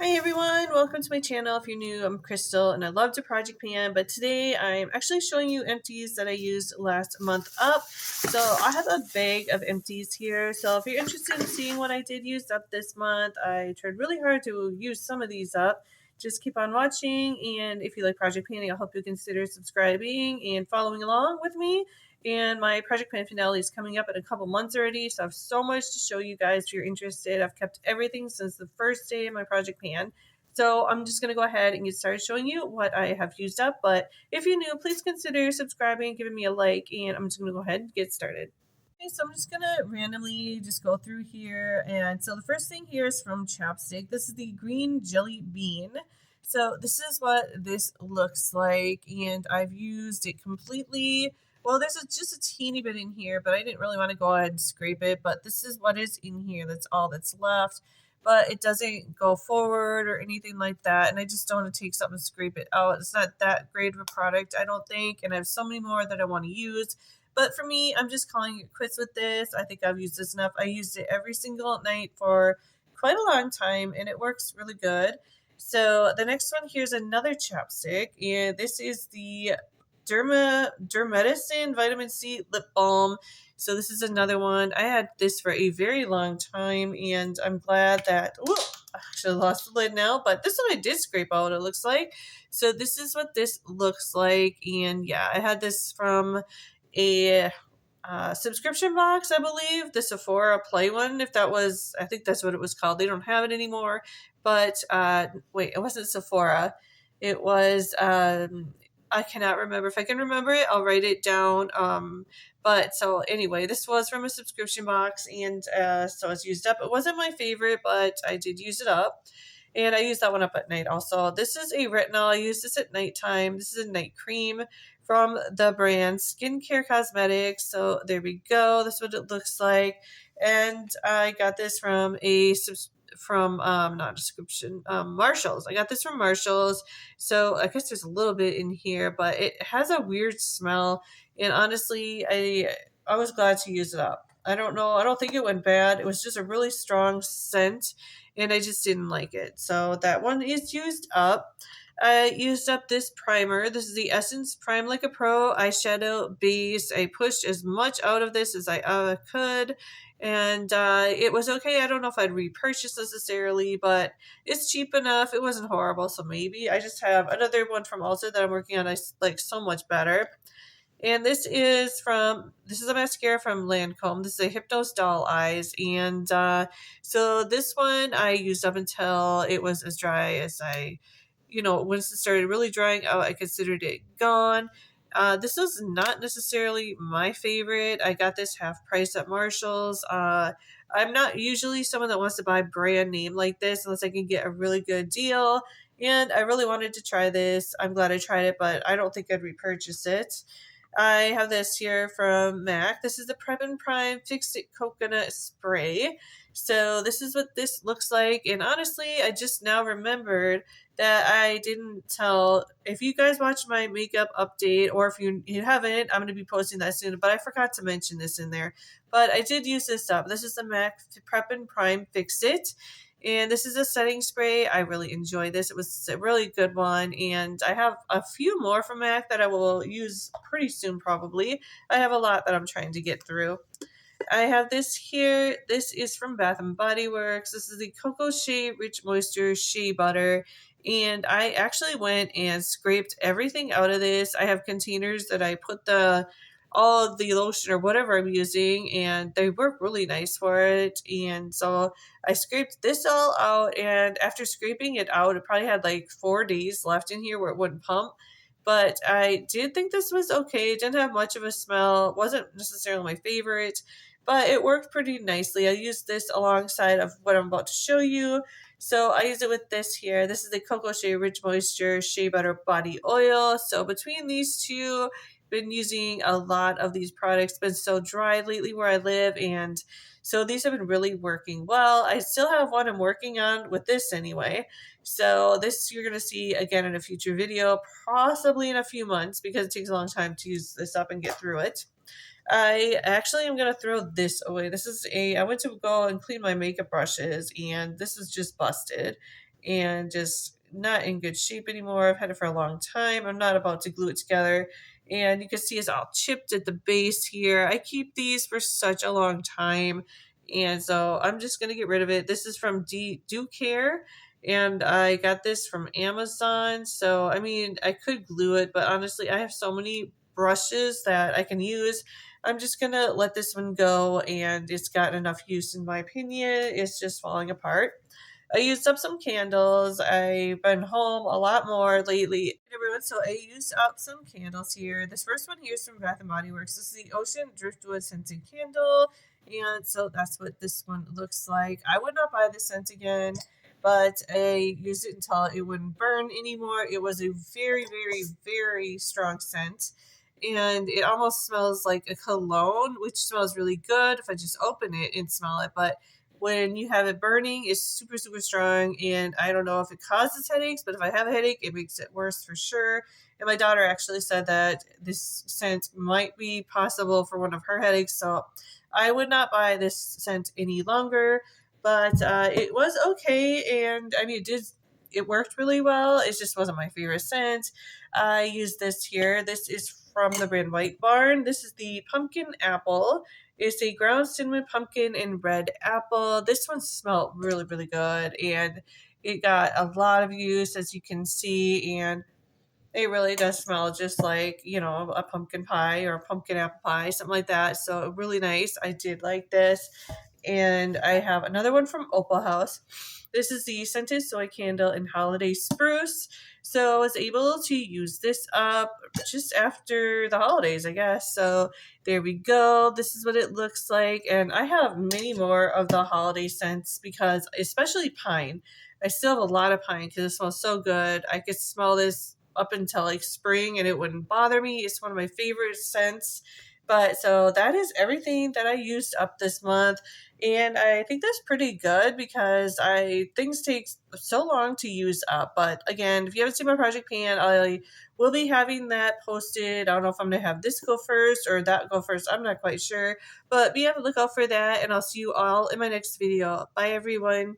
Hi everyone, welcome to my channel. If you're new, I'm Crystal and I love to project pan, but today I'm actually showing you empties that I used last month up. So I have a bag of empties here. So if you're interested in seeing what I did use up this month, I tried really hard to use some of these up. Just keep on watching, and if you like project panning, I hope you consider subscribing and following along with me. And my project pan finale is coming up in a couple months already, so I have so much to show you guys if you're interested. I've kept everything since the first day of my project pan. So I'm just going to go ahead and get started showing you what I have used up. But if you're new, please consider subscribing, giving me a like, and I'm just going to go ahead and get started. Okay, so I'm just going to randomly just go through here. And so the first thing here is from Chapstick. This is the green jelly bean. So this is what this looks like, and I've used it completely. Well, there's just a teeny bit in here, but I didn't really want to go ahead and scrape it. But this is what is in here. That's all that's left. But it doesn't go forward or anything like that. And I just don't want to take something and scrape it out. It's not that great of a product, I don't think. And I have so many more that I want to use. But for me, I'm just calling it quits with this. I think I've used this enough. I used it every single night for quite a long time, and it works really good. So the next one here's another chapstick, and this is the Dermedicine Vitamin C Lip Balm. So this is another one. I had this for a very long time, and I'm glad that. Ooh, I should have lost the lid now, but this one I did scrape out. It looks like. So this is what this looks like, and yeah, I had this from a subscription box, I believe, the Sephora Play one. If that was, I think that's what it was called. They don't have it anymore. But wait, it wasn't Sephora. It was. I cannot remember. If I can remember it, I'll write it down. But so anyway, this was from a subscription box, and so it's used up. It wasn't my favorite, but I did use it up. And I use that one up at night also. This is a retinol. I use this at nighttime. This is a night cream from the brand Skincare Cosmetics. So there we go. This is what it looks like. And I got this from not a subscription, Marshalls. I got this from Marshalls. So I guess there's a little bit in here, but it has a weird smell. And honestly, I was glad to use it up. I don't know. I don't think it went bad. It was just a really strong scent, and I just didn't like it. So that one is used up. I used up this primer. This is the Essence Prime Like a Pro eyeshadow base. I pushed as much out of this as I could, and it was okay. I don't know if I'd repurchase necessarily, but it's cheap enough. It wasn't horrible, so maybe. I just have another one from Ulta that I'm working on. I like so much better. And this is a mascara from Lancome. This is a Hypnose Doll Eyes. And so this one I used up until it was as dry as once it started really drying out, I considered it gone. This was not necessarily my favorite. I got this half price at Marshall's. I'm not usually someone that wants to buy brand name like this unless I can get a really good deal. And I really wanted to try this. I'm glad I tried it, but I don't think I'd repurchase it. I have this here from MAC. This is the Prep and Prime Fix It Coconut Spray. So this is what this looks like. And honestly, I just now remembered that I didn't tell. If you guys watch my makeup update, or if you haven't, I'm going to be posting that soon. But I forgot to mention this in there. But I did use this up. This is the MAC Prep and Prime Fix It. And this is a setting spray. I really enjoy this. It was a really good one. And I have a few more from MAC that I will use pretty soon, probably. I have a lot that I'm trying to get through. I have this here. This is from Bath and Body Works. This is the Cocoa Shea Rich Moisture Shea Butter. And I actually went and scraped everything out of this. I have containers that I put all of the lotion or whatever I'm using, and they work really nice for it. And so I scraped this all out, and after scraping it out, it probably had like 4 days left in here where it wouldn't pump. But I did think this was okay. It didn't have much of a smell. Wasn't necessarily my favorite, but it worked pretty nicely. I used this alongside of what I'm about to show you. So I use it with this here. This is the Cocoa Shea Rich Moisture Shea Butter Body Oil. So between these two, been using a lot of these products. It's been so dry lately where I live, and so these have been really working well. I still have one I'm working on with this anyway. So this you're going to see again in a future video, possibly in a few months, because it takes a long time to use this up and get through it. I actually am going to throw this away. I went to go and clean my makeup brushes, and this is just busted. and just not in good shape anymore. I've had it for a long time. I'm not about to glue it together. And you can see it's all chipped at the base here. I keep these for such a long time. And so I'm just going to get rid of it. This is from Do Care. And I got this from Amazon. So, I mean, I could glue it, but honestly, I have so many brushes that I can use. I'm just going to let this one go. And it's got enough use, in my opinion. It's just falling apart. I used up some candles. I've been home a lot more lately, everyone. So I used up some candles here. This first one here is from Bath and Body Works. This is the Ocean Driftwood scented candle, and so that's what this one looks like. I would not buy this scent again, but I used it until it wouldn't burn anymore. It was a very, very, very strong scent. And it almost smells like a cologne, which smells really good if I just open it and smell it. But when you have it burning, it's super, super strong. And I don't know if it causes headaches, but if I have a headache, it makes it worse for sure. And my daughter actually said that this scent might be possible for one of her headaches. So I would not buy this scent any longer. But it was okay. And I mean, it worked really well. It just wasn't my favorite scent. I used this here. This is from the brand White Barn. This is the pumpkin apple. It's a ground cinnamon pumpkin and red apple. This one smelled really, really good, and it got a lot of use, as you can see, and it really does smell just like, a pumpkin pie or a pumpkin apple pie, something like that. So really nice. I did like this. And I have another one from Opalhouse. This is the scented soy candle and holiday spruce. So I was able to use this up just after the holidays, I guess. So there we go. This is what it looks like. And I have many more of the holiday scents because, especially pine, I still have a lot of pine because it smells so good. I could smell this up until like spring and it wouldn't bother me. It's one of my favorite scents. But so that is everything that I used up this month. And I think that's pretty good because things take so long to use up. But again, if you haven't seen my project pan, I will be having that posted. I don't know if I'm gonna have this go first or that go first. I'm not quite sure. But be on the lookout for that, and I'll see you all in my next video. Bye everyone.